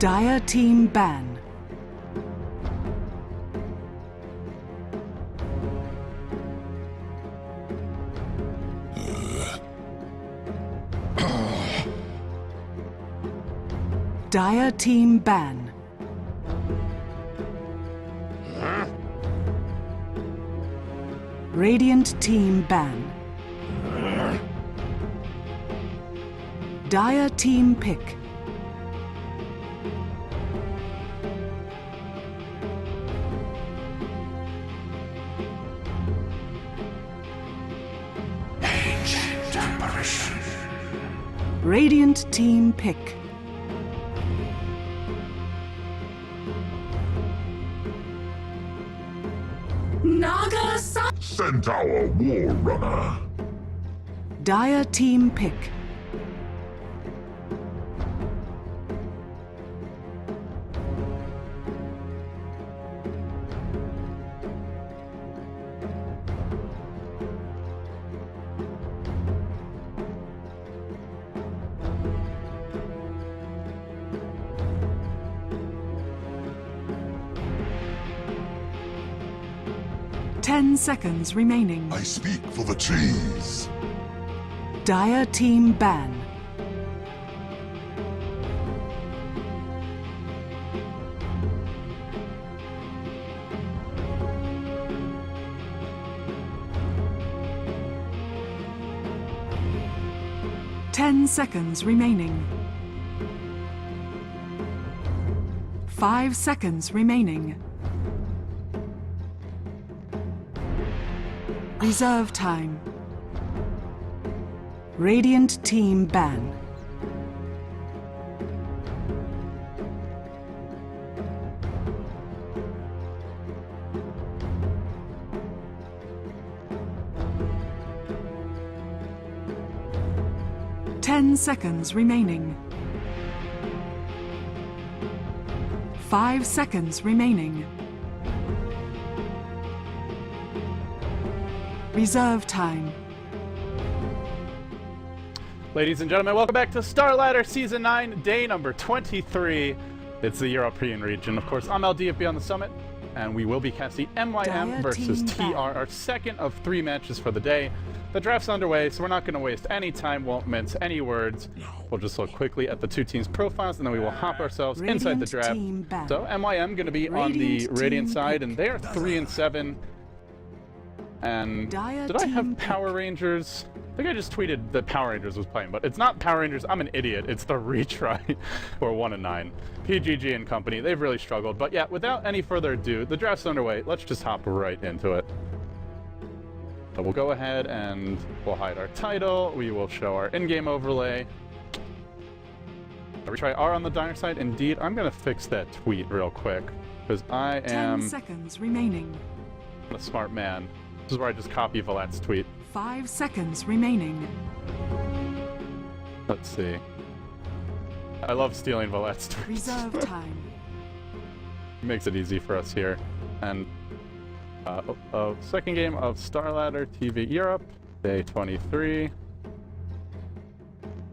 Dire team ban. Dire team ban. Radiant team ban. Dire team pick. Ancient apparition. Radiant team pick. Naga Centaur War Runner. Dire team pick. Ten seconds remaining. I speak for the trees. Dire team ban. Ten seconds remaining. 5 seconds remaining. Reserve time. Radiant team ban. Ten seconds remaining. 5 seconds remaining. Reserve time. Ladies and gentlemen, welcome back to StarLadder Season 9, day number 23. It's the European region. Of course, I'm LDFB on the summit, and we will be casting MYM versus TR, our second of 3 matches for the day. The draft's underway, so we're not going to waste any time, won't mince any words. We'll just look quickly at the two teams' profiles, and then we will hop ourselves inside the draft. So MYM going to be on the Radiant side, and they are 3-7. And did I have Power Rangers? I think I just tweeted that Power Rangers was playing, but it's not Power Rangers. I'm an idiot. It's the retry, or 1-9. PGG and company, they've really struggled. But yeah, without any further ado, the draft's underway. Let's just hop right into it. So we'll go ahead and we'll hide our title. We will show our in-game overlay. Retry are on the Dire side. Indeed, I'm going to fix that tweet real quick, because I am 10 seconds remaining. a smart man. This is where I just copy Valet's tweet. 5 seconds remaining. Let's see. I love stealing Valet's tweets. Reserve time. Makes it easy for us here. And second game of StarLadder TV Europe, day 23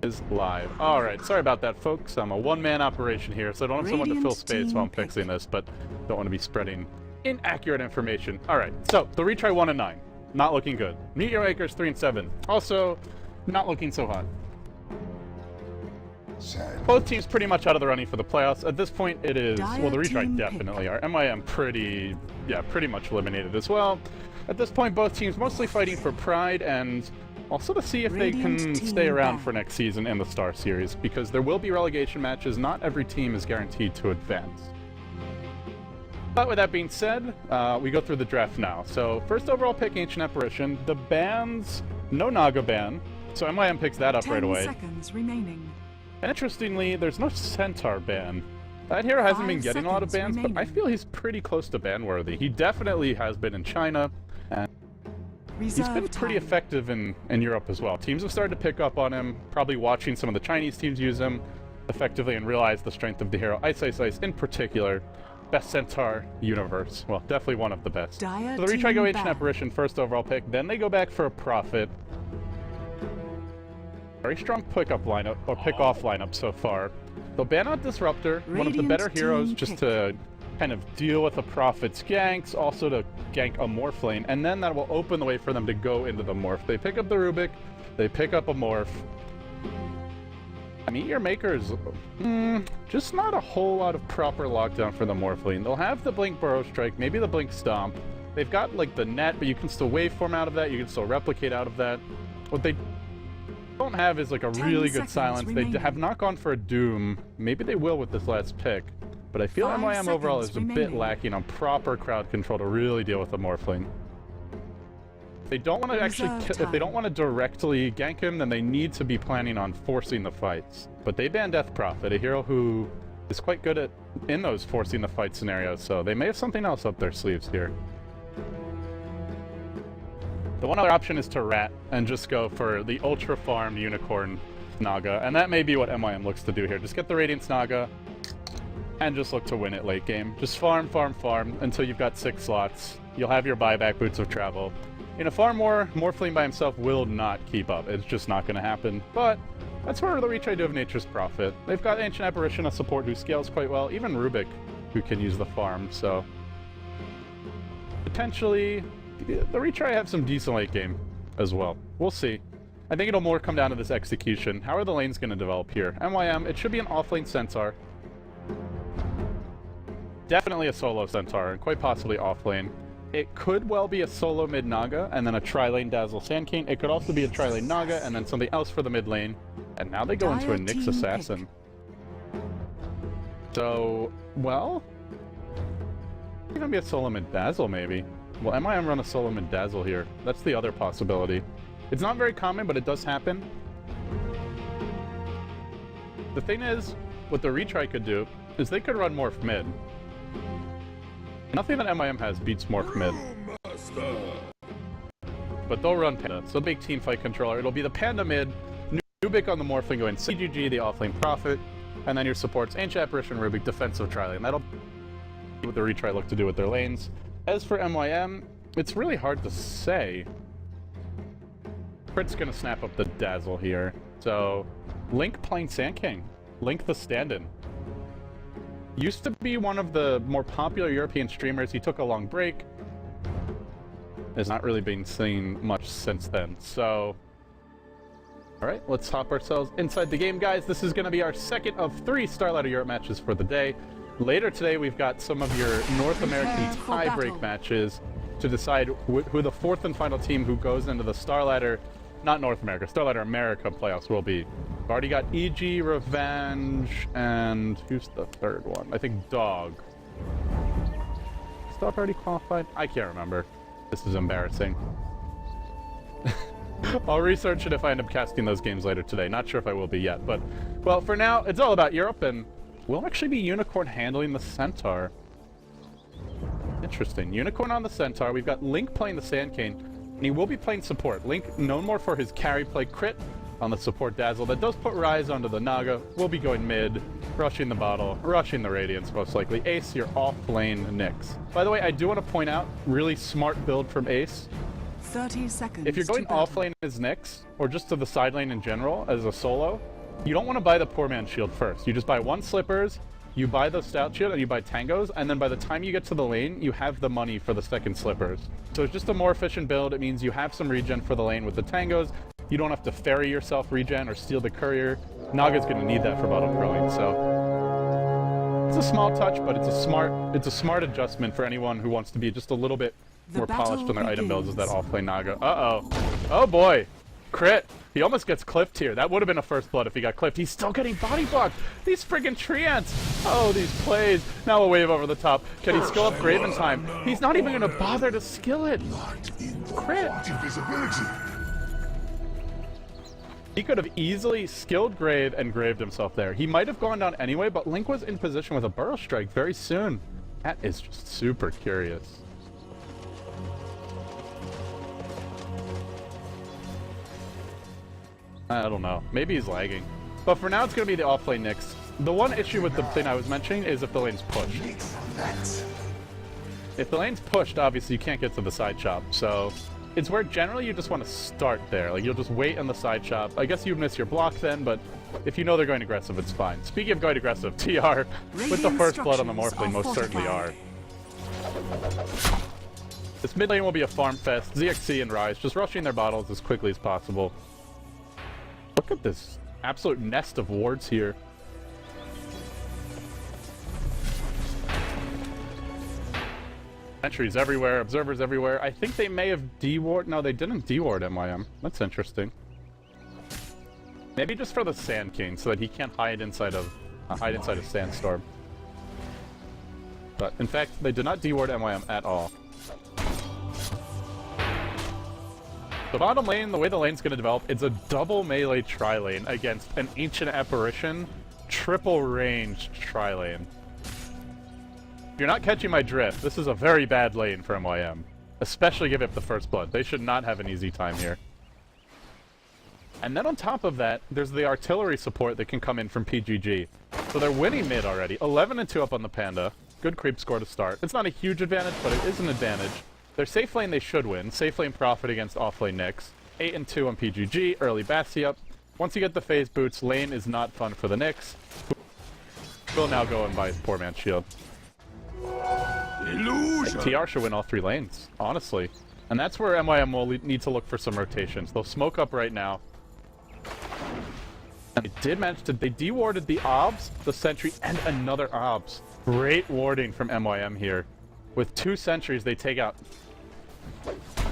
is live. Alright, sorry about that, folks. I'm a one-man operation here, so I don't have someone to fill space while I'm fixing this, but don't want to be spreading inaccurate information. Alright, so the retry 1-9. Not looking good. MeetYourMakers 3-7. Also, not looking so hot. Both teams pretty much out of the running for the playoffs. At this point, it is, well, the retry definitely are. MIM pretty much eliminated as well. At this point, both teams mostly fighting for pride and also to see if they can stay around for next season in the Star Series, because there will be relegation matches. Not every team is guaranteed to advance. But with that being said, we go through the draft now. So first overall pick, Ancient Apparition. The bans, no Naga ban, so MIM picks that up right away. 10 seconds remaining. Interestingly, there's no Centaur ban. That hero hasn't been getting a lot of bans, but I feel he's pretty close to ban-worthy. He definitely has been in China, and he's been pretty effective in Europe as well. Teams have started to pick up on him, probably watching some of the Chinese teams use him effectively and realize the strength of the hero. Ice Ice Ice in particular. Best Centaur universe. Well, definitely one of the best. So the retry go Ancient Apparition, first overall pick. Then they go back for a Prophet. Very strong pickup lineup, or pick-off lineup so far. They'll ban out Disruptor, one of the better Radiant heroes, team just pick. to kind of deal with the Prophet's ganks, also to gank a Morph lane, and then that will open the way for them to go into the Morph. They pick up the Rubik, they pick up a Morph. MeetYourMakers, just not a whole lot of proper lockdown for the Morph lane. They'll have the Blink Burrow Strike, maybe the Blink Stomp. They've got like the net, but you can still waveform out of that, you can still replicate out of that. What they don't have is like a 10 really good seconds silence. remaining. They have not gone for a Doom. Maybe they will with this last pick. But I feel 5 MYM overall is seconds a bit remaining. lacking on proper crowd control to really deal with the Morph lane. They don't want to actually, Reserve if they don't time. want to directly gank him, then they need to be planning on forcing the fights. But they banned Death Prophet, a hero who is quite good at in those forcing the fight scenarios, so they may have something else up their sleeves here. The one other option is to rat and just go for the ultra farmed Unicorn Naga, and that may be what MYM looks to do here. Just get the Radiance Naga and just look to win it late game. Just farm, farm, farm until you've got 6 slots. You'll have your buyback Boots of Travel. In a farm war, Morphling by himself will not keep up. It's just not going to happen. But that's where the Retry do of Nature's Prophet. They've got Ancient Apparition, a support who scales quite well. Even Rubik, who can use the farm, so potentially the Retry have some decent late game as well. We'll see. I think it'll more come down to this execution. How are the lanes going to develop here? MYM, it should be an off-lane Centaur. Definitely a solo Centaur, and quite possibly off-lane. It could well be a solo mid Naga, and then a tri-lane Dazzle Sand King. It could also be a tri-lane Naga, and then something else for the mid lane. And now they go into a Dire Nyx team Assassin. So, well, even be a solo mid Dazzle maybe. Well, MIM run a solo mid Dazzle here. That's the other possibility. It's not very common, but it does happen. The thing is, what the Retry could do is they could run Morph mid. Nothing that MIM has beats Morph mid. But they'll run Panda. So big team fight controller. It'll be the Panda mid, Nubik on the Morphling going CGG, the offlane Prophet, and then your supports Ancient Apparition, Rubik, defensive tri-lane. That'll be what the Retry look to do with their lanes. As for MYM, it's really hard to say. Crit's gonna snap up the Dazzle here. So, Link playing Sand King. Link the stand-in. Used to be one of the more popular European streamers. He took a long break. Has not really been seen much since then. So, alright, let's hop ourselves inside the game, guys. This is going to be our second of 3 StarLadder Europe matches for the day. Later today, we've got some of your North American Prepare for tie-break battle. matches to decide who the 4th and final team who goes into the StarLadder, not North America, StarLadder America playoffs will be. We've already got EG, Revenge, and who's the 3rd one? I think Dog. Is Dog already qualified? I can't remember. This is embarrassing. I'll research it if I end up casting those games later today. Not sure if I will be yet, but, well, for now, it's all about Europe, and we'll actually be Unicorn handling the Centaur. Interesting. Unicorn on the Centaur. We've got Link playing the Sand King, and he will be playing support. Link, known more for his carry play crit on the support Dazzle. That does put Rise onto the Naga. We'll be going mid, rushing the bottle, rushing the Radiance, most likely. Ace, your off-lane Nyx. By the way, I do want to point out, really smart build from Ace. 30 seconds. If you're going to battle. off lane as Nyx, or just to the side lane in general as a solo, you don't want to buy the poor man's shield first. You just buy 1 Slippers, you buy the Stout Shield, and you buy Tangos, and then by the time you get to the lane, you have the money for the 2nd Slippers. So it's just a more efficient build. It means you have some regen for the lane with the Tangos. You don't have to ferry yourself regen or steal the courier. Naga's going to need that for bottom crowing, so it's a small touch, but it's a smart adjustment for anyone who wants to be just a little bit The more polished on their battle item builds is that begins. off-lane Naga. Uh-oh. Oh boy. Crit. He almost gets clipped here. That would have been a first blood if he got clipped. He's still getting body blocked. These friggin' tree ants. Oh, these plays. Now a wave over the top. Can he skill up Grave in time? He's not even gonna bother to skill it. Crit. Invisibility. He could have easily skilled Grave and graved himself there. He might have gone down anyway, but Link was in position with a Burrow Strike very soon. That is just super curious. I don't know. Maybe he's lagging. But for now, it's going to be the off-lane Nyx. The one issue with the thing I was mentioning is if the lane's pushed. If the lane's pushed, obviously you can't get to the side shop. So it's where generally you just want to start there. Like, you'll just wait on the side shop. I guess you miss your block then, but if you know they're going aggressive, it's fine. Speaking of going aggressive, TR with the first blood on the Morphling most certainly are. This mid lane will be a farm fest. ZXC and Rise just rushing their bottles as quickly as possible. Look at this absolute nest of wards here. Sentries everywhere, observers everywhere. I think they may have de-ward. No, they didn't de-ward MYM. That's interesting. Maybe just for the Sand King, so that he can't hide inside of Sandstorm. But in fact, they did not de-ward MYM at all. The bottom lane, the way the lane's going to develop, it's a double melee tri-lane against an Ancient Apparition, triple ranged tri-lane. If you're not catching my drift, this is a very bad lane for MYM. Especially give up the first blood. They should not have an easy time here. And then on top of that, there's the artillery support that can come in from PGG. So they're winning mid already. 11-2 up on the Panda. Good creep score to start. It's not a huge advantage, but it is an advantage. Their safe lane they should win. Safe lane profit against off lane Nyx. 8-2 on PGG. Early Bassi up. Once you get the phase boots, lane is not fun for the Nyx. Will now go and buy his poor man's shield. Illusion. TR should win all 3 lanes, honestly. And that's where MYM will need to look for some rotations. They'll smoke up right now. And they did manage to... They de-warded the Obs, the Sentry, and another Obs. Great warding from MYM here. With 2 sentries, they take out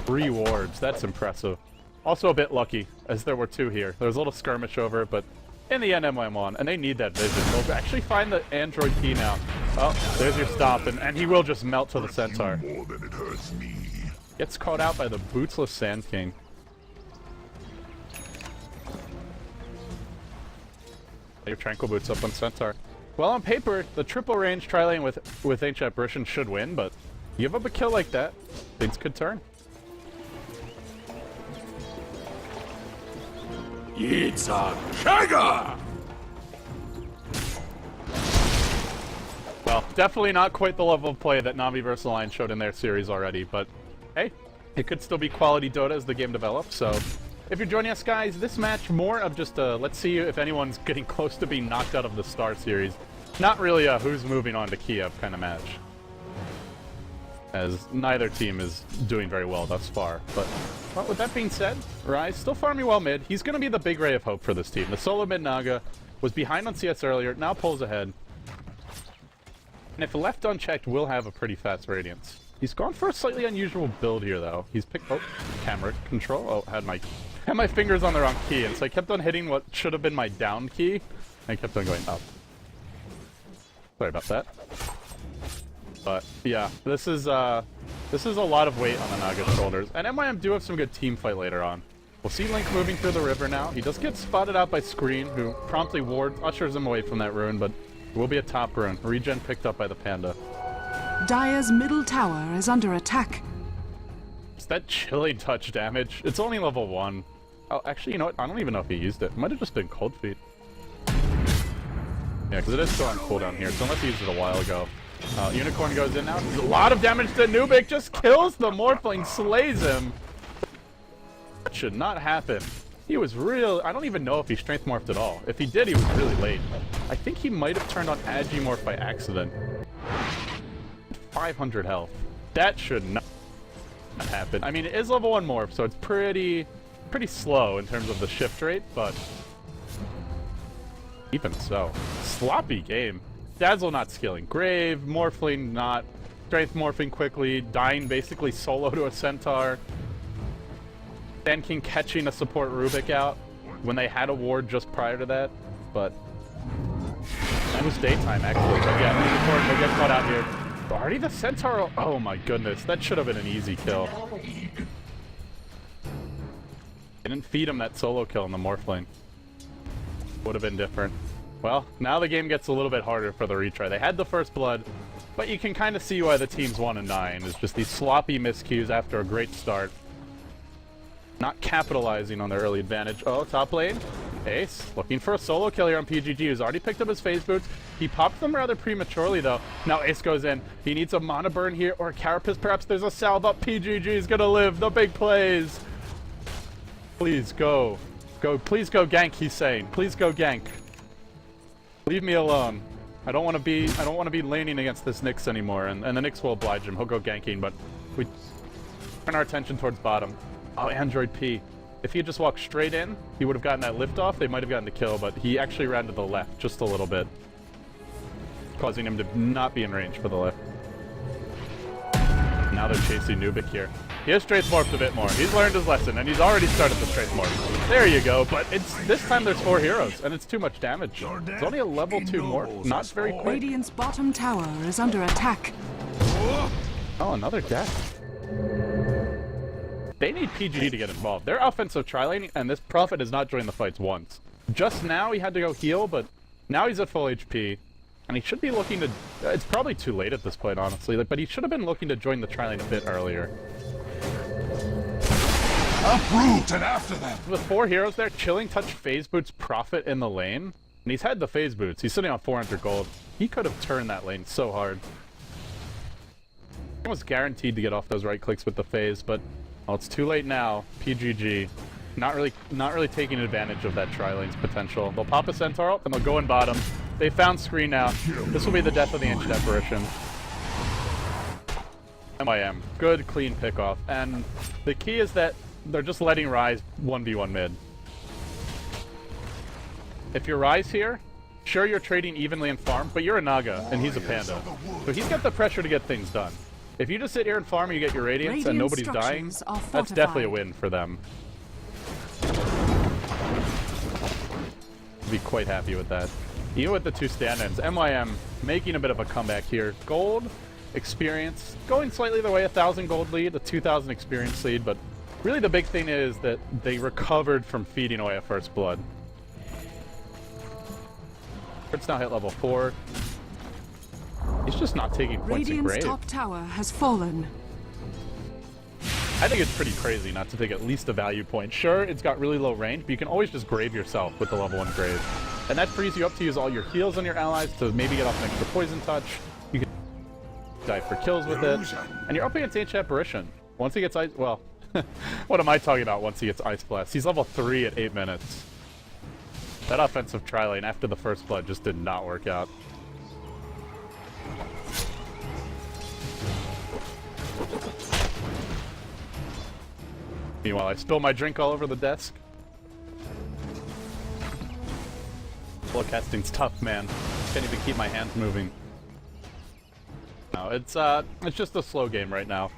3 wards. That's impressive. Also a bit lucky, as there were 2 here. There was a little skirmish over it, but in the end, MYM won. And they need that vision. They'll actually find the Android key now. Oh, there's your stop, and he will just melt to the Centaur. More than it hurts me. Gets caught out by the bootsless Sand King. Your Tranquil Boots up on Centaur. Well, on paper, the triple range tri-lane with Ancient Apparition should win, but you give up a kill like that, things could turn. It's a kegger! Well, definitely not quite the level of play that Na'Vi vs. Alliance showed in their series already, but hey, it could still be quality Dota as the game develops, so if you're joining us, guys, this match more of just a let's see if anyone's getting close to being knocked out of the Star Series. Not really a who's moving on to Kiev kind of match, as neither team is doing very well thus far. But well, with that being said, Rise still farming well mid. He's going to be the big ray of hope for this team. The solo mid Naga was behind on CS earlier, now pulls ahead. And if left unchecked, will have a pretty fast Radiance. He's gone for a slightly unusual build here, though. He's picked... Oh, camera control. Oh, had my fingers on the wrong key, and so I kept on hitting what should have been my down key, and I kept on going up. Sorry about that. But yeah, this is a lot of weight on the Naga's shoulders, and MYM do have some good team fight later on. We'll see Link moving through the river now. He does get spotted out by Screen, who promptly ushers him away from that rune, but it will be a top rune. Regen picked up by the Panda. Dire's middle tower is under attack. Is that chilling touch damage? It's only level 1. Oh, actually, you know what? I don't even know if he used it. It might have just been Cold Feet. Yeah, because it is still on cooldown here, so unless he used it a while ago. Unicorn goes in now. There's a lot of damage to Nubik. Just kills the Morphling, slays him. That should not happen. He was real... I don't even know if he strength morphed at all. If he did, he was really late. I think he might have turned on Agimorph by accident. 500 health. That should not happen. I mean, it is level 1 morph, so it's pretty slow in terms of the shift rate, but even so. Sloppy game. Dazzle not skilling. Grave, Morphling not. Strength morphing quickly, dying basically solo to a Centaur. Sand King catching a support Rubik out when they had a ward just prior to that, but that was daytime actually. But yeah, Unicorn will get caught out here. Already the Centaur. Oh my goodness, that should have been an easy kill. They didn't feed him that solo kill in the Morphling. Would have been different. Well, now the game gets a little bit harder for the retry. They had the first blood, but you can kind of see why the team's 1-9. It's just these sloppy miscues after a great start. Not capitalizing on their early advantage. Oh, top lane. Ace, looking for a solo kill here on PGG, who's already picked up his phase boots. He popped them rather prematurely, though. Now Ace goes in. He needs a mana burn here, or a Carapace. Perhaps there's a salve up. PGG is gonna live. The big plays. Please go. Go, please go gank, he's saying. Please go gank. Leave me alone. I don't want to be laning against this Nyx anymore, and the Nyx will oblige him. He'll go ganking, but we turn our attention towards bottom. Oh, Android P. If he had just walked straight in, he would have gotten that lift off. They might have gotten the kill, but he actually ran to the left just a little bit, causing him to not be in range for the lift. Now they're chasing Nubik here. He has Straith Morphed a bit more. He's learned his lesson, and he's already started the Straith Morph. There you go, but this time there's 4 heroes, and it's too much damage. It's only a level 2 Morph, not very quick. Radiant's bottom tower is under attack. Oh, another death. They need PG to get involved. They're offensive tri-laning, and this Prophet has not joined the fights once. Just now he had to go heal, but now he's at full HP. And he should be looking to... it's probably too late at this point, honestly, but he should have been looking to join the tri-lane a bit earlier. Uproot and after them! With 4 heroes there, Chilling Touch Phase Boots Prophet in the lane. And he's had the Phase Boots. He's sitting on 400 gold. He could have turned that lane so hard. Almost guaranteed to get off those right clicks with the Phase, but... well, it's too late now. PGG. Not really taking advantage of that tri-lane's potential. They'll pop a Centaur up, and they'll go in bottom. They found screen now. This will be the death of the Ancient Apparition. MIM. Good, clean pickoff. And the key is that they're just letting Ryze 1v1 mid. If you're Ryze here, sure you're trading evenly in farm, but you're a Naga, and he's a Panda. So he's got the pressure to get things done. If you just sit here and farm and you get your Radiance and nobody's dying, that's definitely a win for them. Be quite happy with that. Even with the 2 stand-ins, MYM making a bit of a comeback here. Gold, experience, going slightly the way, 1,000 gold lead, a 2,000 experience lead, but really the big thing is that they recovered from feeding away at First Blood. It's now hit level 4. He's just not taking points in grave. Radiant's top tower has fallen. I think it's pretty crazy not to take at least a value point. Sure, it's got really low range, but you can always just grave yourself with the level 1 grave. And that frees you up to use all your heals on your allies to maybe get off an extra poison touch. You can dive for kills with it. And you're up against Ancient Apparition. Once he gets ice... well, what am I talking about once he gets Ice Blast? He's level 3 at 8 minutes. That offensive tri-lane after the First Blood just did not work out. Meanwhile, I spill my drink all over the desk. Blow casting's tough, man. Can't even keep my hands moving. No, it's just a slow game right now.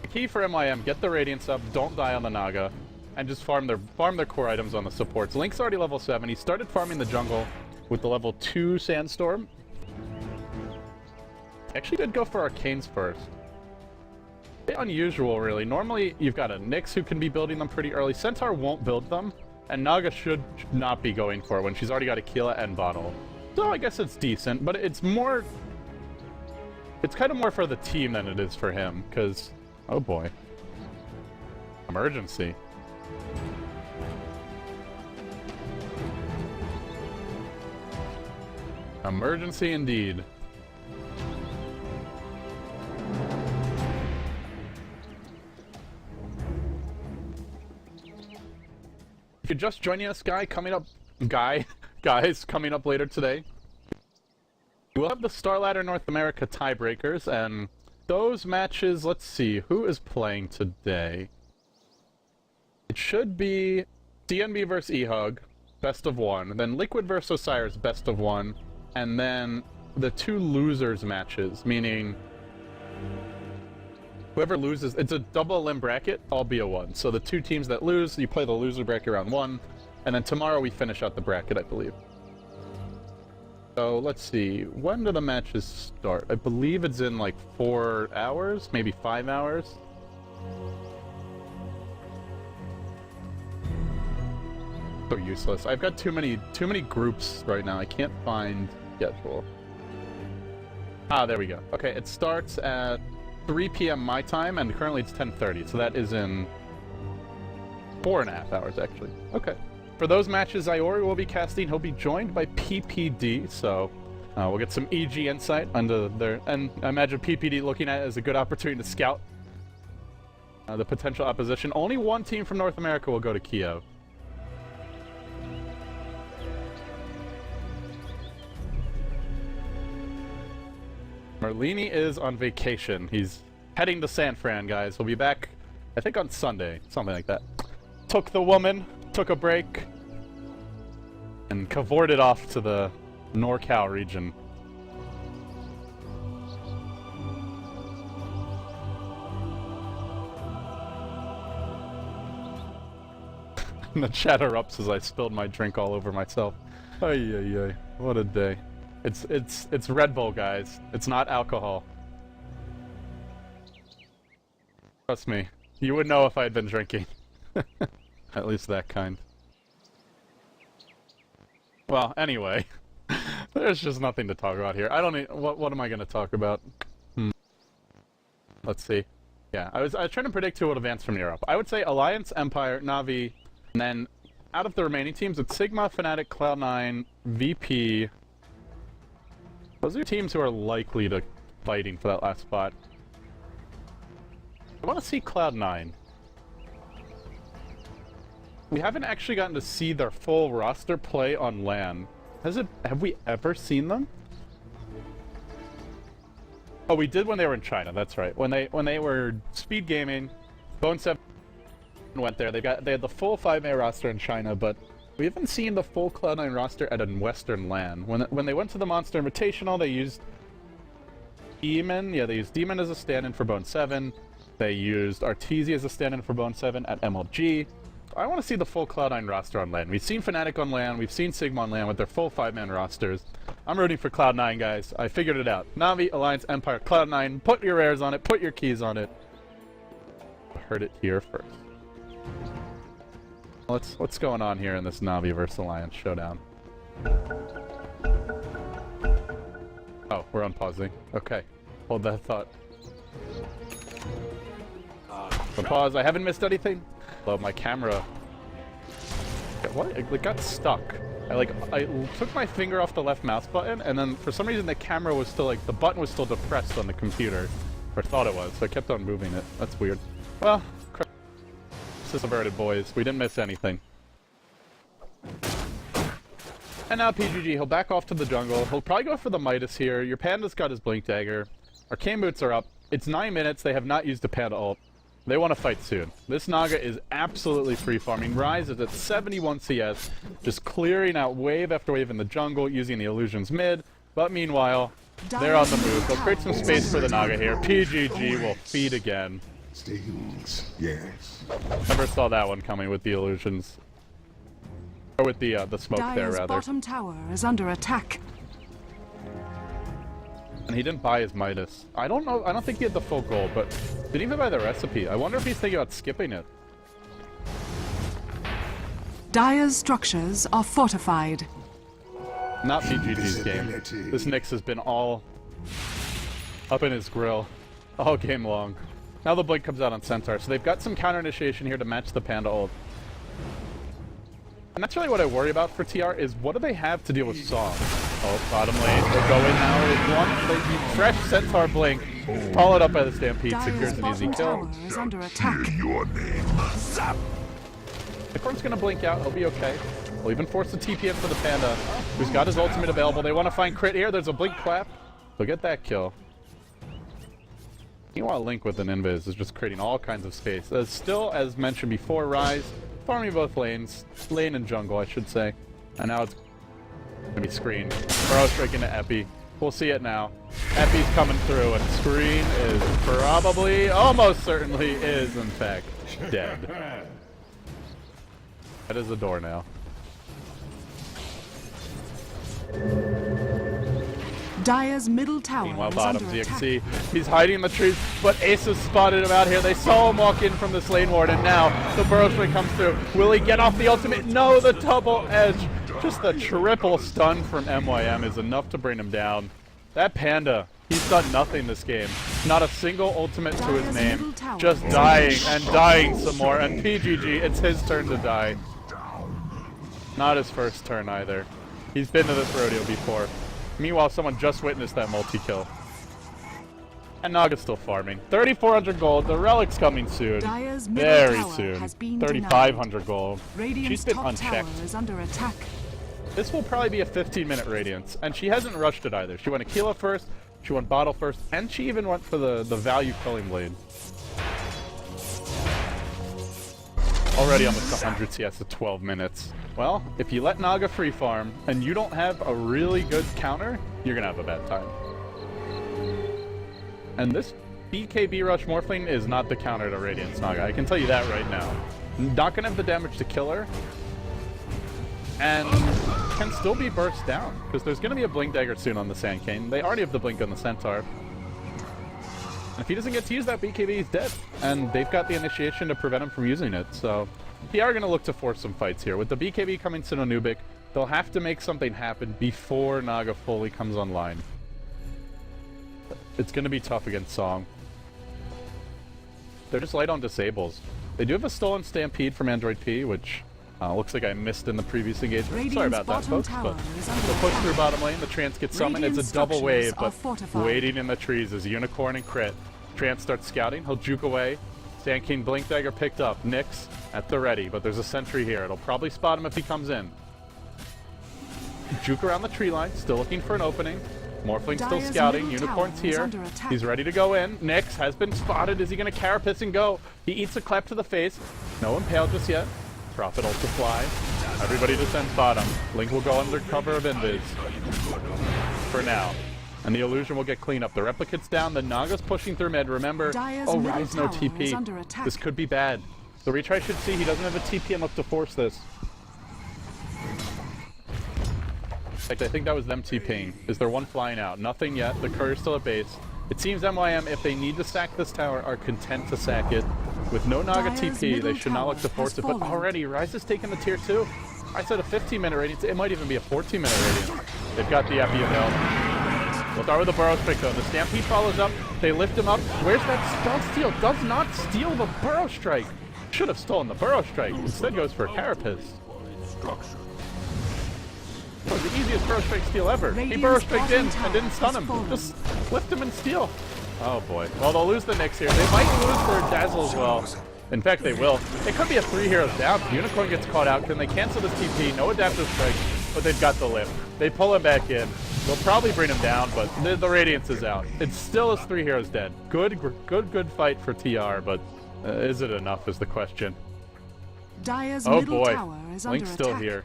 The key for MIM, get the Radiance up, don't die on the Naga, and just farm their core items on the supports. Link's already level 7. He started farming the jungle with the level 2 Sandstorm. Actually did go for Arcanes first. Unusual, really. Normally, you've got a Nyx who can be building them pretty early. Centaur won't build them, and Naga should not be going for it when she's already got Aquila and Bottle. So I guess it's decent, but it's more... it's kind of more for the team than it is for him, because... oh boy. Emergency. Emergency indeed. If you're just joining us, guys, coming up later today, we'll have the StarLadder North America tiebreakers, and those matches, let's see, who is playing today? It should be DNB versus EHUG, best of 1, then Liquid versus Osiris, best of 1, and then the 2 losers matches, meaning whoever loses, it's a double limb bracket, all be a 1. So the 2 teams that lose, you play the loser bracket round 1, and then tomorrow we finish out the bracket, I believe. So let's see, when do the matches start? I believe it's in like 4 hours, maybe 5 hours. So useless. I've got too many groups right now. I can't find schedule. Ah, there we go. Okay, it starts at 3 p.m. my time, and currently it's 10:30, so that is in 4.5 hours, actually. Okay. For those matches, Iori will be casting. He'll be joined by PPD, so we'll get some EG insight under there. And I imagine PPD looking at it as a good opportunity to scout the potential opposition. Only 1 team from North America will go to Kiev. Marlini is on vacation. He's heading to San Fran, guys. He'll be back, I think, on Sunday. Something like that. Took the woman, took a break, and cavorted off to the NorCal region. And the chat erupts as I spilled my drink all over myself. Ay, ay, ay. What a day. It's Red Bull, guys. It's not alcohol. Trust me. You would know if I had been drinking. At least that kind. Well, anyway. There's just nothing to talk about here. I don't need... What am I going to talk about? Let's see. Yeah, I was trying to predict who would advance from Europe. I would say Alliance, Empire, Na'Vi, and then out of the remaining teams, it's Sigma, Fnatic, Cloud9, VP. Those are teams who are likely to fighting for that last spot. I want to see Cloud9. We haven't actually gotten to see their full roster play on LAN. Have we ever seen them? Oh, we did when they were in China. That's right. When they were speed gaming, Bone 7 went there. They had the full 5-man roster in China, but we haven't seen the full Cloud9 roster at a Western LAN. When they went to the Monster Invitational, they used Demon. Yeah, they used Demon as a stand-in for Bone 7. They used Arteezy as a stand-in for Bone 7 at MLG. I want to see the full Cloud9 roster on LAN. We've seen Fnatic on LAN, we've seen Sigma on LAN with their full 5-man rosters. I'm rooting for Cloud9, guys. I figured it out. Na'Vi, Alliance, Empire, Cloud9. Put your rares on it, put your keys on it. Heard it here first. What's going on here in this Na'Vi versus Alliance showdown? Oh, we're unpausing. Okay. Hold that thought. So pause. I haven't missed anything. Well, my camera... What? It got stuck. I took my finger off the left mouse button, and then for some reason the camera was still, the button was still depressed on the computer. Or thought it was, so I kept on moving it. That's weird. Well, this is averted, boys. We didn't miss anything. And now PGG, he'll back off to the jungle. He'll probably go for the Midas here. Your Panda's got his Blink Dagger. Arcane Boots are up. It's 9 minutes. They have not used a Panda ult. They want to fight soon. This Naga is absolutely free farming. Ryze is at 71 CS, just clearing out wave after wave in the jungle, using the illusions mid. But meanwhile, they're on the move. They'll create some space for the Naga here. PGG will feed again. Stings, yes. Never saw that one coming with the illusions. Or with the smoke there, rather. Bottom tower is under attack. And he didn't buy his Midas. I don't know. I don't think he had the full gold, but didn't even buy the recipe. I wonder if he's thinking about skipping it. Dire's structures are fortified. Not PGG's game. This Nyx has been all up in his grill all game long. Now the Blink comes out on Centaur, so they've got some counter initiation here to match the Panda ult. And that's really what I worry about for TR, is what do they have to deal with Saw? Oh, bottom lane. They'll go in now. They fresh Centaur Blink. Followed up by the Stampede. Secures an easy kill. Is under attack. Your name. Zap. The Corn's gonna blink out. He'll be okay. We'll even force the TP in for the Panda, who's got his ultimate available. They want to find crit here. There's a Blink clap. They'll get that kill. Meanwhile, Link with an Invis is just creating all kinds of space. Still, as mentioned before, Ryze farming both lanes. Lane and jungle, I should say. And now it's gonna be screened. Burrow's breaking to Epi. We'll see it now. Epi's coming through, and screen is probably, almost certainly, is in fact dead. That is the door now. Dire's middle tower Meanwhile, is bottom, under attack. ZXC. He's hiding in the trees, but Ace has spotted him out here. They saw him walk in from this lane ward, and now the burrow swing comes through. Will he get off the ultimate? No, the double edge. Just the triple stun from MYM is enough to bring him down. That Panda, he's done nothing this game. Not a single ultimate to his name. Just dying and dying some more. And PGG, it's his turn to die. Not his first turn either. He's been to this rodeo before. Meanwhile, someone just witnessed that multi-kill. And Naga's still farming. 3,400 gold. The relic's coming soon. Very soon. 3,500 gold. She's been unchecked. Is under attack. This will probably be a 15-minute Radiance. And she hasn't rushed it either. She went Aquila first. She went bottle first, and she even went for the value killing blade. Already almost 100 CS at 12 minutes. Well, if you let Naga free farm, and you don't have a really good counter, you're gonna have a bad time. And this BKB Rush Morphling is not the counter to Radiance Naga, I can tell you that right now. Not gonna have the damage to kill her, and can still be burst down, because there's gonna be a Blink Dagger soon on the Sand Cane. They already have the Blink on the Centaur. And if he doesn't get to use that BKB, he's dead. And they've got the initiation to prevent him from using it, so... They are going to look to force some fights here. With the BKB coming to Nubik, they'll have to make something happen before Naga fully comes online. It's going to be tough against Song. They're just light on disables. They do have a stolen Stampede from Android P, which looks like I missed in the previous engagement. Sorry about that, folks, but they'll push through bottom lane. The Trance gets summoned. It's a double wave, but waiting in the trees is Unicorn and Crit. Trance starts scouting. He'll juke away. Sand King Blink Dagger picked up. Nyx at the ready, but there's a sentry here. It'll probably spot him if he comes in. Juke around the tree line, still looking for an opening. Morphling still scouting. Unicorn's here. He's ready to go in. Nyx has been spotted. Is he going to Carapace and go? He eats a clap to the face. No impale just yet. Prophet ult to fly. Everybody descends bottom. Link will go under cover of Invis. For now. And the illusion will get clean up. The Replicate's down. The Naga's pushing through mid. Remember, oh, Rise no TP. This could be bad. The retry should see he doesn't have a TP and look to force this. In fact, I think that was them TPing. Is there one flying out? Nothing yet. The courier's still at base. It seems MYM, if they need to sack this tower, are content to sack it. With no Naga TP, they should not look to force it. But already, Rise has taken the tier 2. I said a 15-minute radiance. It might even be a 14-minute radiance. They've got the Epi available. We'll start with the Burrow Strike, though. The Stampede follows up. They lift him up. Where's that Stealth Steal? Does not steal the Burrow Strike. Should have stolen the Burrow Strike. Instead goes for a Carapace. That was the easiest Burrow Strike steal ever. He Burrow Striked in and didn't stun him. Just lift him and steal. Oh boy. Well, they'll lose the Nyx here. They might lose for Dazzle as well. In fact, they will. It could be a 3 heroes down. Unicorn gets caught out. Can they cancel this TP? No Adaptive Strike, but they've got the lift. They pull him back in. They'll probably bring him down, but the Radiance is out. It still is 3 heroes dead. Good fight for TR, but is it enough is the question. Dire's oh middle boy, tower is Link's under still attack. here.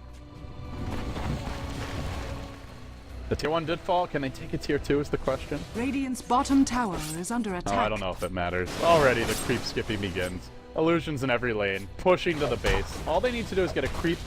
The tier 1 did fall. Can they take a tier 2 is the question. Radiant's bottom tower is under attack. Oh, I don't know if it matters. Already the creep skipping begins. Illusions in every lane, pushing to the base. All they need to do is get a creep,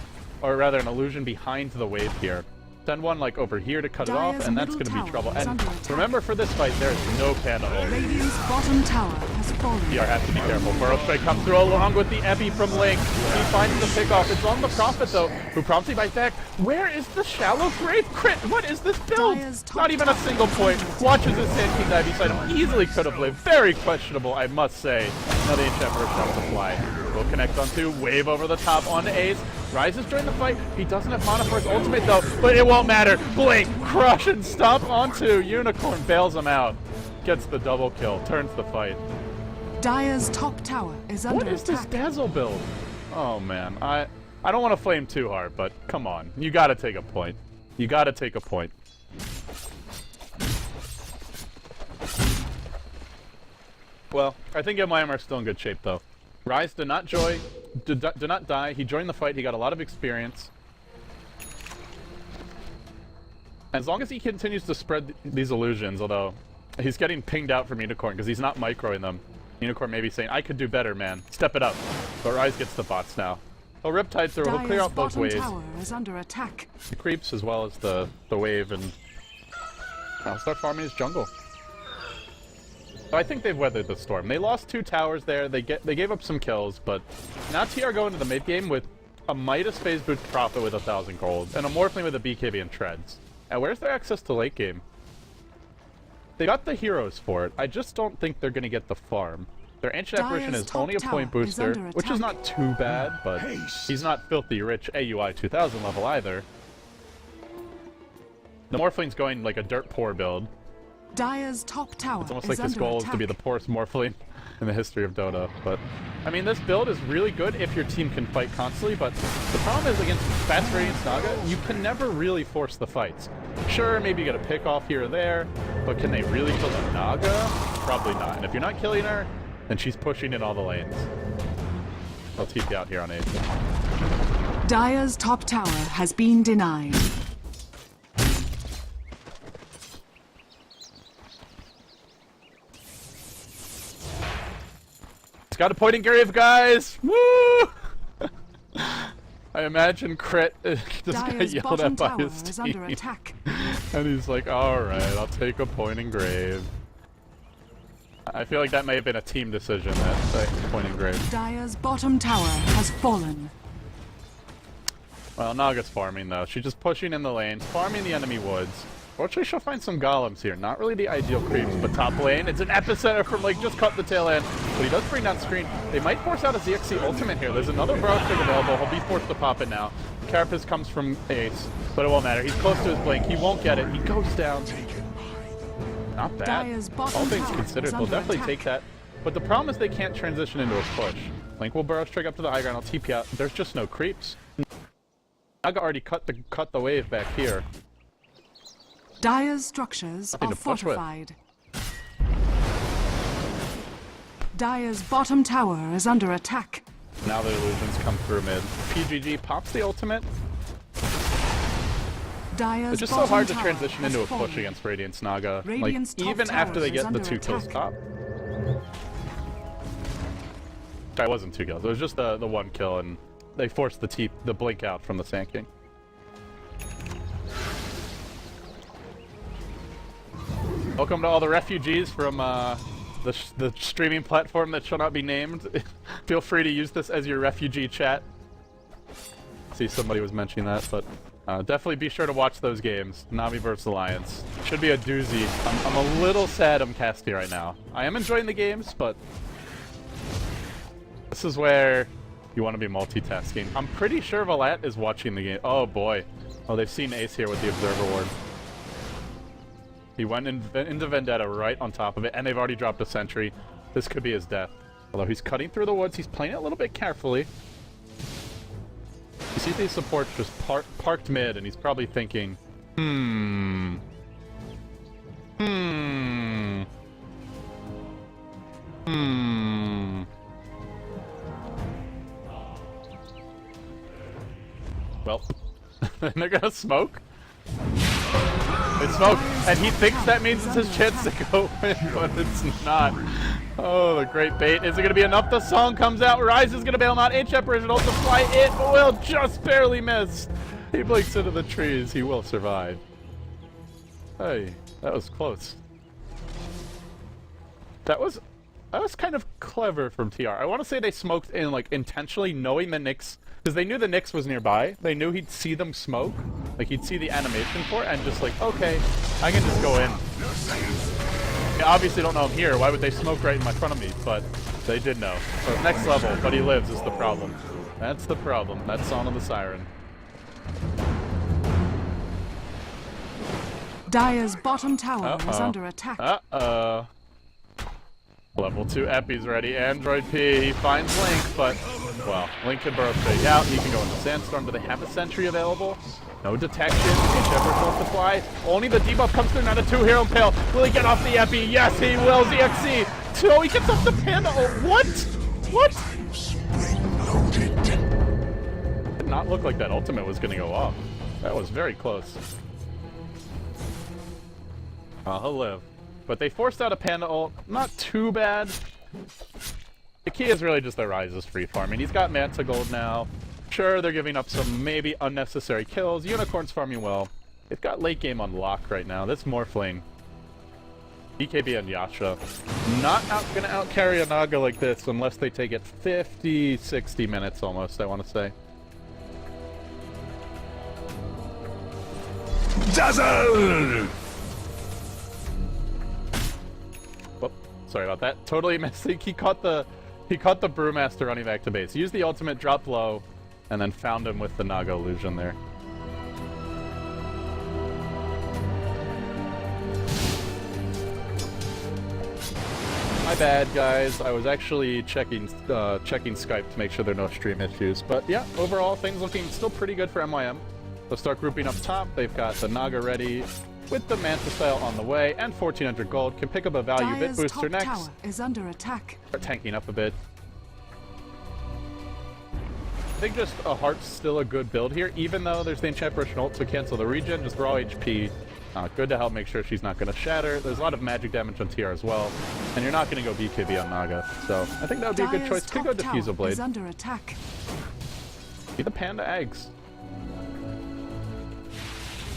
or rather an illusion behind the wave here. Send one like over here to cut it off, and that's going to be trouble. And remember, for this fight, there is no panda ult. Radiant's bottom tower has fallen. TR has to be careful. Burrow Strike comes through along with the Epi from Link. He finds the pickoff. It's on the Prophet, though, who promptly bites back. Where is the Shallow Grave Crit? What is this build? Not even a single point. Watches his Sand King dive beside him. Easily could have lived. Very questionable, I must say. Now the Ancient Burst out to fly. Will connect on 2. Wave over the top on Ace. Rise has joined the fight. He doesn't have mana for his ultimate, though, but it won't matter. Blink, crush, and stomp onto Unicorn. Bails him out. Gets the double kill. Turns the fight. Dire's top tower is under attack. What is this Dazzle build? Oh, man. I don't want to flame too hard, but come on. You got to take a point. You got to take a point. Well, I think MYM are still in good shape, though. Rise did not die. He joined the fight. He got a lot of experience. As long as he continues to spread these illusions, although he's getting pinged out from Unicorn because he's not microing them. Unicorn may be saying, I could do better, man. Step it up. But Rise gets the bots now. He'll Riptide through. He'll clear out those waves. Tower is under attack. The creeps as well as the wave, and I'll start farming his jungle. So I think they've weathered the storm. They lost 2 towers there. They gave up some kills, but now TR go into the mid game with a Midas phase boot Prophet with 1,000 gold and a Morphling with a BKB and treads. And where's their access to late game? They got the heroes for it. I just don't think they're going to get the farm. Their Ancient Apparition is only a point booster, which is not too bad, but he's not filthy rich AUI 2000 level either. The Morphling's going like a dirt poor build. Dire's top tower It's almost is like his under goal is attack. to be the poorest Morphling in the history of Dota. But, I mean, this build is really good if your team can fight constantly, but the problem is against Fast Radiance Naga, you can never really force the fights. Sure, maybe you get a pick off here or there, but can they really kill the Naga? Probably not. And if you're not killing her, then she's pushing in all the lanes. I'll TP out here on 8. Dire's top tower has been denied. He's got a point in grave, guys! Woo! I imagine Crit just got Dire's yelled bottom at by tower his is team. under attack. And he's like, alright, I'll take a point in grave. I feel like that may have been a team decision, that point in grave. Dire's bottom tower has fallen. Well, Naga's farming though. She's just pushing in the lanes, farming the enemy woods. Fortunately, she'll find some golems here. Not really the ideal creeps, but top lane, it's an epicenter from like just cut the tail end. But he does bring down screen. They might force out a ZXC ultimate here. There's another Burrow Stick available. He'll be forced to pop it now. Carapace comes from Ace, but it won't matter. He's close to his blink. He won't get it. He goes down. Not bad. Dire's bottom All things tower considered, is they'll under definitely attack. take that. But the problem is they can't transition into a push. Link will Burrow Strike up to the high ground. I'll TP out. There's just no creeps. Naga already cut the wave back here. Dire's structures Nothing are to push with. fortified. Dire's bottom tower is under attack. Now the illusions come through mid. PGG pops the ultimate. Dire's It's just so bottom hard to tower transition has into a fallen. push against Radiance Naga. Radiant's Like, top even after they tower is get the under 2 kills attack. top. That wasn't 2 kills. It was just the 1 kill, and they forced the blink out from the Sand King. Welcome to all the refugees from the streaming platform that shall not be named. Feel free to use this as your refugee chat. See, somebody was mentioning that, but definitely be sure to watch those games. Na'Vi vs Alliance. Should be a doozy. I'm a little sad I'm casting right now. I am enjoying the games, but this is where you want to be multitasking. I'm pretty sure Valat is watching the game. Oh boy. Oh, they've seen Ace here with the Observer Ward. He went into Vendetta right on top of it, and they've already dropped a sentry. This could be his death. Although he's cutting through the woods, he's playing it a little bit carefully. You see these supports just parked mid, and he's probably thinking, Well, they're gonna smoke. They smoke, and he thinks that means it's his chance to go in, but it's not. Oh, the great bait. Is it going to be enough? The song comes out. Rise is going to bail him out. H-Shep Original to fly. It will just barely miss. He blinks into the trees. He will survive. Hey, that was close. That was kind of clever from TR. I want to say they smoked in, like, intentionally knowing the Nyx, because they knew the Nyx was nearby. They knew he'd see them smoke. Like, he'd see the animation for it, and just like, okay, I can just go in. They obviously don't know I'm here. Why would they smoke right in my front of me? But they did know. So next level, but he lives is the problem. That's the problem. That's Song of the Siren. Dire's bottom tower is under attack. Level 2 Epi's ready. Android P, he finds Link, but, well, Link can burrow straight out. He can go into Sandstorm. Do they have a sentry available? No detection. H-Shepard wants to fly. Only the debuff comes through. Not a 2-hero impale. Will he get off the Epi? Yes, he will. ZXC. Oh, he gets off the Panda. Oh, what? What? Did not look like that ultimate was going to go off. That was very close. He'll live. But they forced out a Panda ult. Not too bad. The key is really just their Rise's free farming. He's got Manta Gold now. Sure, they're giving up some maybe unnecessary kills. Unicorn's farming well. They've got late game on lock right now. This Morphling. BKB and Yasha. Not gonna out carry a Naga like this unless they take it 50, 60 minutes almost, I want to say. Dazzle! Sorry about that. Totally missed. He caught the Brewmaster running back to base. He used the ultimate, dropped low, and then found him with the Naga illusion there. I My bad, guys. I was actually checking Skype to make sure there are no stream issues. But yeah, overall, things looking still pretty good for MYM. They'll start grouping up top. They've got the Naga ready with the Manta style on the way and 1400 gold. Can pick up a value bit Dire's booster top next. tower is under attack. Start tanking up a bit. I think just a Heart's still a good build here, even though there's the enchant brush and ult to cancel the regen. Just raw HP. Good to help make sure she's not going to shatter. There's a lot of magic damage on TR as well. And you're not going to go BKB on Naga. So I think that would be a good choice. Could go Diffusal Blade. Is under attack. See the Panda eggs.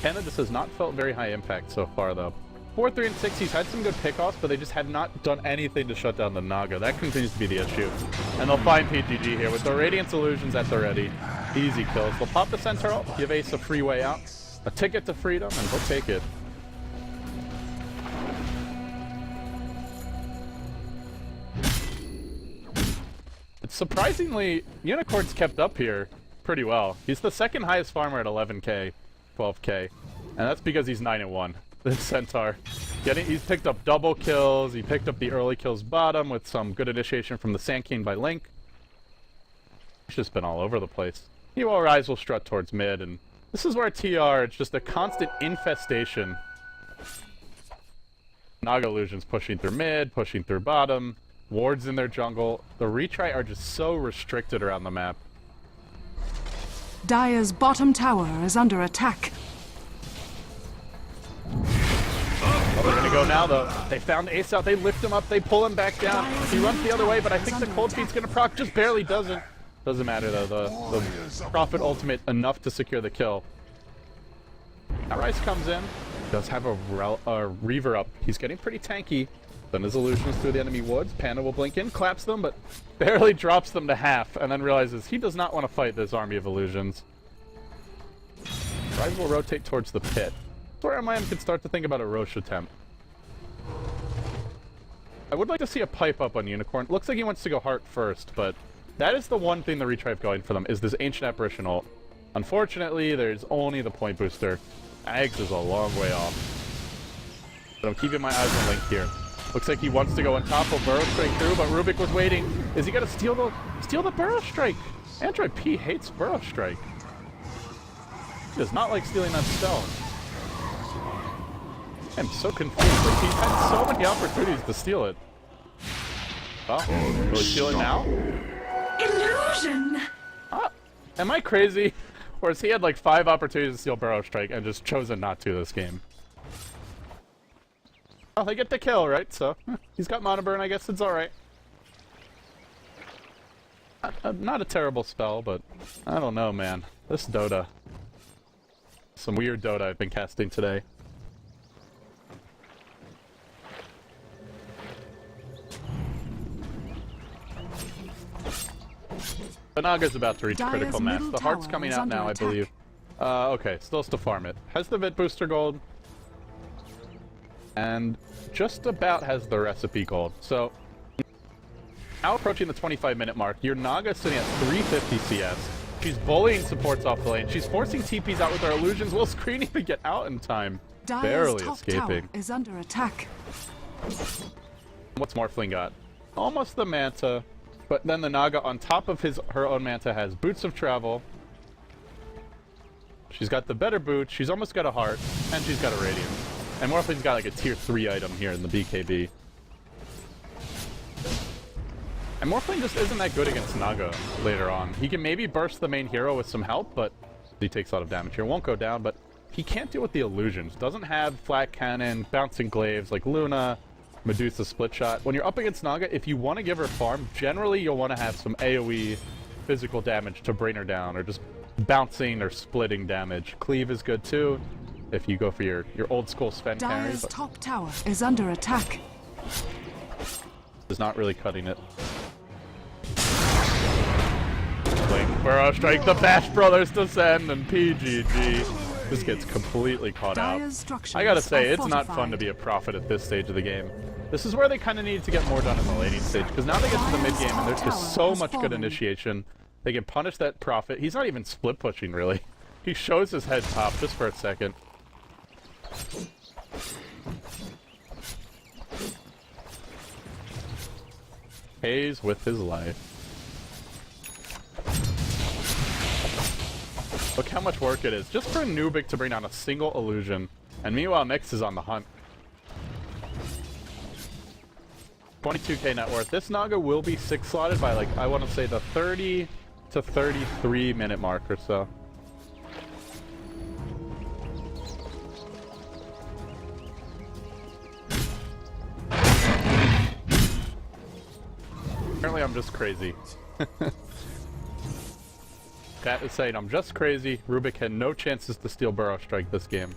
Panda just has not felt very high impact so far, though. 4, 3, and 6, he's had some good pickoffs, but they just have not done anything to shut down the Naga. That continues to be the issue. And they'll find PGG here with the Radiance Illusions at the ready. Easy kills. They'll pop the Centaur ult, give Ace a free way out, a ticket to freedom, and he'll take it. It's surprisingly, Unicorn's kept up here pretty well. He's the second highest farmer at 11k, 12k, and that's because he's 9-1. This Centaur. He's picked up double kills, he picked up the early kills bottom with some good initiation from the Sand King by Link. He's just been all over the place. He will rise, will strut towards mid, and this is where TR, it's just a constant infestation. Naga Illusions pushing through mid, pushing through bottom, wards in their jungle. The retry are just so restricted around the map. Dire's bottom tower is under attack. Well, they're gonna go now, though. They found Ace out, they lift him up, they pull him back down. He runs the other way, but I think the Cold Feet's gonna proc, just barely doesn't. Doesn't matter, though. The Prophet ultimate enough to secure the kill. Now Rice comes in, does have a Reaver up. He's getting pretty tanky. Then his illusions through the enemy woods. Panda will blink in, claps them, but barely drops them to half, and then realizes he does not want to fight this army of illusions. Rise will rotate towards the pit. That's where MIM could start to think about a Roche attempt. I would like to see a pipe up on Unicorn. Looks like he wants to go Heart first, but that is the one thing the retrieve going for them, is this Ancient Apparition ult. Unfortunately, there's only the point booster. Eggs is a long way off. But I'm keeping my eyes on Link here. Looks like he wants to go on top of Burrow Strike through, but Rubik was waiting. Is he gonna steal the Burrow Strike? Android P hates Burrow Strike. He does not like stealing that spell. I'm so confused. Like, he's had so many opportunities to steal it. Oh, will he steal it now? Illusion! Am I crazy? Or has he had like 5 opportunities to steal Burrow Strike and just chosen not to this game? Well, they get the kill, right? So, he's got Mana Burn, I guess it's alright. Not a terrible spell, but I don't know, man. This Dota. Some weird Dota I've been casting today. The Naga's about to reach critical mass. The Heart's coming out now, I believe. Okay, still has to farm it. Has the Vit Booster gold. And just about has the recipe gold. So, now approaching the 25-minute mark, your Naga sitting at 350 CS. She's bullying supports off the lane. She's forcing TPs out with her illusions. Will Screen even get out in time? Barely escaping. Is under attack. What's Morphling got? Almost the Manta. But then the Naga on top of her own Manta has Boots of Travel. She's got the better boot, she's almost got a Heart, and she's got a Radiant. And Morphling's got like a tier 3 item here in the BKB. And Morphling just isn't that good against Naga later on. He can maybe burst the main hero with some help, but he takes a lot of damage here. Won't go down, but he can't deal with the illusions. Doesn't have flat cannon, bouncing glaives like Luna, Medusa split shot. When you're up against Naga, if you want to give her farm, generally you'll want to have some AoE physical damage to bring her down, or just bouncing or splitting damage. Cleave is good too, if you go for your old school Sven carry. Dire's top tower is under attack. Is not really cutting it. Link, Burrow Strike, the Bash Brothers descend, and PGG. This gets completely caught out. I gotta say, it's not fun to be a Prophet at this stage of the game. This is where they kind of need to get more done in the laning stage, because now they get to the mid game and there's just so much good initiation. They can punish that Prophet. He's not even split pushing, really. He shows his head top just for a second. pays with his life. Look how much work it is just for Nubik to bring down a single illusion. And meanwhile, Mix is on the hunt. 22k net worth. This Naga will be 6-slotted by, like, I want to say the 30 to 33 minute mark or so. Apparently I'm just crazy. Cat is saying I'm just crazy. Rubik had no chances to steal Burrow Strike this game.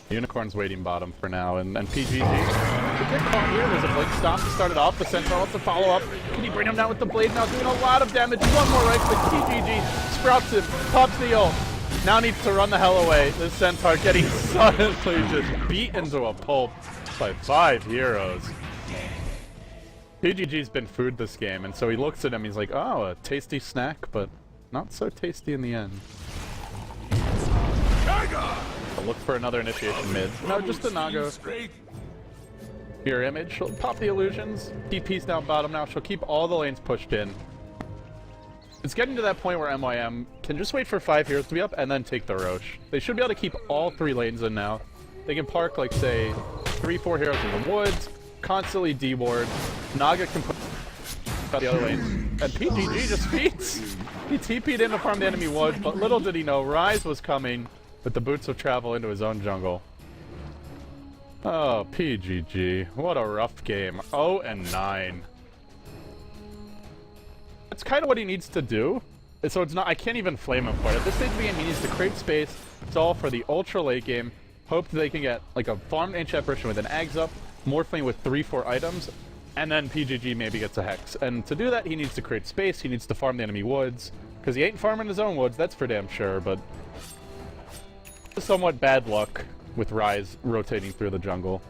Unicorn's waiting bottom for now, and PGG. Get caught here. There's a blink stop to start it off. The Centaur wants to follow up. Can he bring him down with the blade now? Doing a lot of damage. One more right click. PGG sprouts him. Pops the ult. Now needs to run the hell away. This Centaur getting suddenly just beat into a pulp by 5 heroes. PGG's been food this game, and so he looks at him. He's like, oh, a tasty snack, but not so tasty in the end. I'll look for another initiation mid. No, just a Naga. Mirror image. She'll pop the illusions. DP's down bottom now. She'll keep all the lanes pushed in. It's getting to that point where MYM can just wait for 5 heroes to be up and then take the Roche. They should be able to keep all 3 lanes in now. They can park, like, say, 3-4 heroes in the woods, constantly D-ward. Naga can put the other lanes. And PGG just feeds. He TP'd in to farm the enemy wood, but little did he know Rise was coming with the boots of travel into his own jungle. Oh, PGG. What a rough game. 0-9. That's kind of what he needs to do. So it's not, I can't even flame him for it. At this stage of the game, he needs to create space. It's all for the ultra late game. Hope that they can get like a farmed ancient apparition with an Ags up, morphling with 3-4 items, and then PGG maybe gets a Hex. And to do that, he needs to create space. He needs to farm the enemy woods. Because he ain't farming his own woods, that's for damn sure, but somewhat bad luck with Rise rotating through the jungle.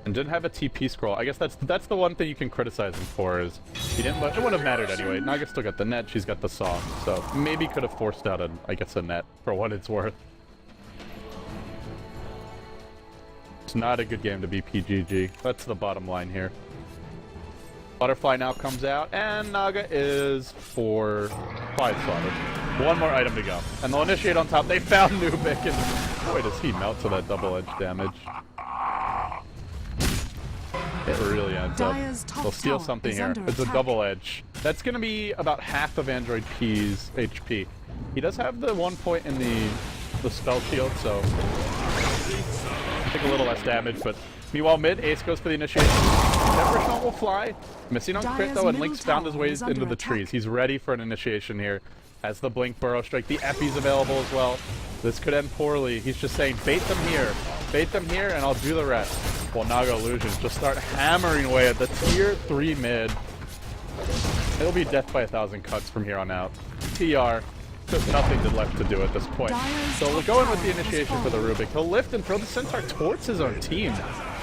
And didn't have a TP scroll. I guess that's the one thing you can criticize him for is he didn't. But it wouldn't have mattered anyway. Naga still got the net. She's got the saw. So maybe could have forced out a, I guess, a net for what it's worth. It's not a good game to be PGG. That's the bottom line here. Butterfly now comes out, and Naga is for 5-slotted. One more item to go. And they'll initiate on top. They found Nubik, and boy, does he melt to that double-edge damage. It really ends up. They'll steal something here. It's a double edge. That's going to be about half of Android P's HP. He does have the 1 point in the spell shield, so I think a little less damage, but meanwhile mid, Ace goes for the initiation. Temperature will fly. Missing on crit though, and Link's found his way into the trees. He's ready for an initiation here. Has the Blink Burrow Strike. The Epi's available as well. This could end poorly. He's just saying, bait them here. Bait them here, and I'll do the rest. While Naga Illusions just start hammering away at the tier 3 mid. It'll be death by 1,000 cuts from here on out. TR, there's nothing left to do at this point. So we'll go in with the initiation for the Rubik. He'll lift and throw the Centaur towards his own team.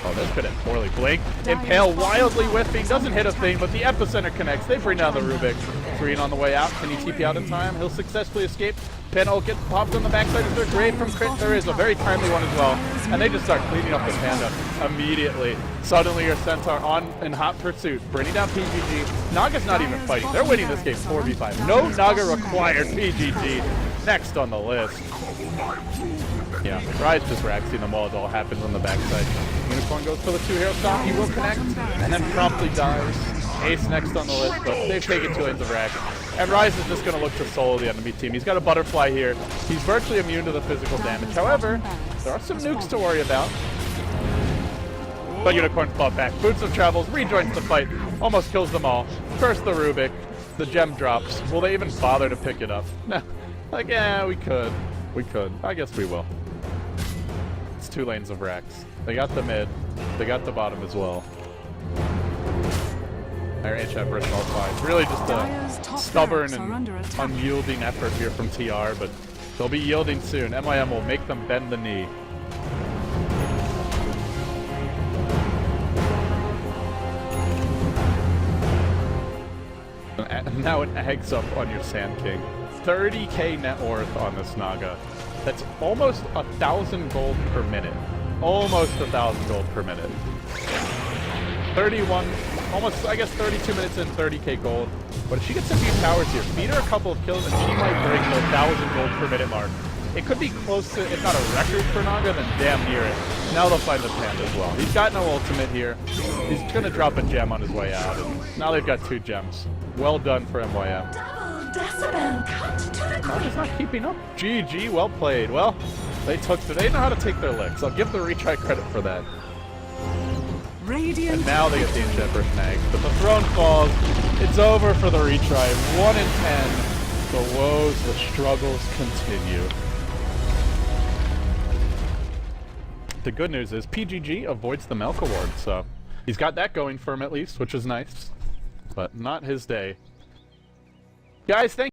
Oh, this could end poorly. Blink, Impale, wildly whiffing, doesn't hit a thing, but the epicenter connects. They bring down the Rubik. Green on the way out. Can he TP out in time? He'll successfully escape. Pinel gets popped on the backside of their grave from crit. There is a very timely one as well. And they just start cleaning up the Panda immediately. Suddenly your Centaur on in hot pursuit, bringing down PGG. Naga's not even fighting. They're winning this game 4v5. No Naga required. PGG next on the list. Yeah, Rise just raxing them all. It all happens on the backside. Unicorn goes for the 2-hero stop. He will connect and then promptly dies. Ace next on the list, but they've taken 2 lanes of rack. And Rise is just going to look to solo the enemy team. He's got a butterfly here. He's virtually immune to the physical damage. However, there are some nukes to worry about. But Unicorn's fought back. Boots of Travels rejoins the fight. Almost kills them all. First the Rubik. The gem drops. Will they even bother to pick it up? No. Like, yeah, we could. We could. I guess we will. It's 2 lanes of racks. They got the mid. They got the bottom as well. Their HF versus all 5. Really just a stubborn and unyielding effort here from TR, but they'll be yielding soon. MIM will make them bend the knee. And now it eggs up on your Sand King. 30k net worth on this Naga. That's almost 1,000 gold per minute. almost 1,000 gold per minute. 31, almost, I guess 32 minutes in, 30k gold. But if she gets a few towers here, feed her a couple of kills, and she might break the 1,000 gold per minute mark. It could be close to, if not a record for Naga, then damn near it. Now they'll find the Panda as well. He's got no ultimate here. He's gonna drop a gem on his way out, and now they've got 2 gems. Well done for MYM. Double decibel cut to the Naga's not keeping up. GG, well played. Well, they know how to take their licks. I'll give the retry credit for that. Radiant. And now they get the enchant version egg. But the throne falls. It's over for the retry. 1 in 10. The woes, the struggles continue. The good news is PGG avoids the Melk Award, so he's got that going for him at least, which is nice. But not his day. Guys, thank you.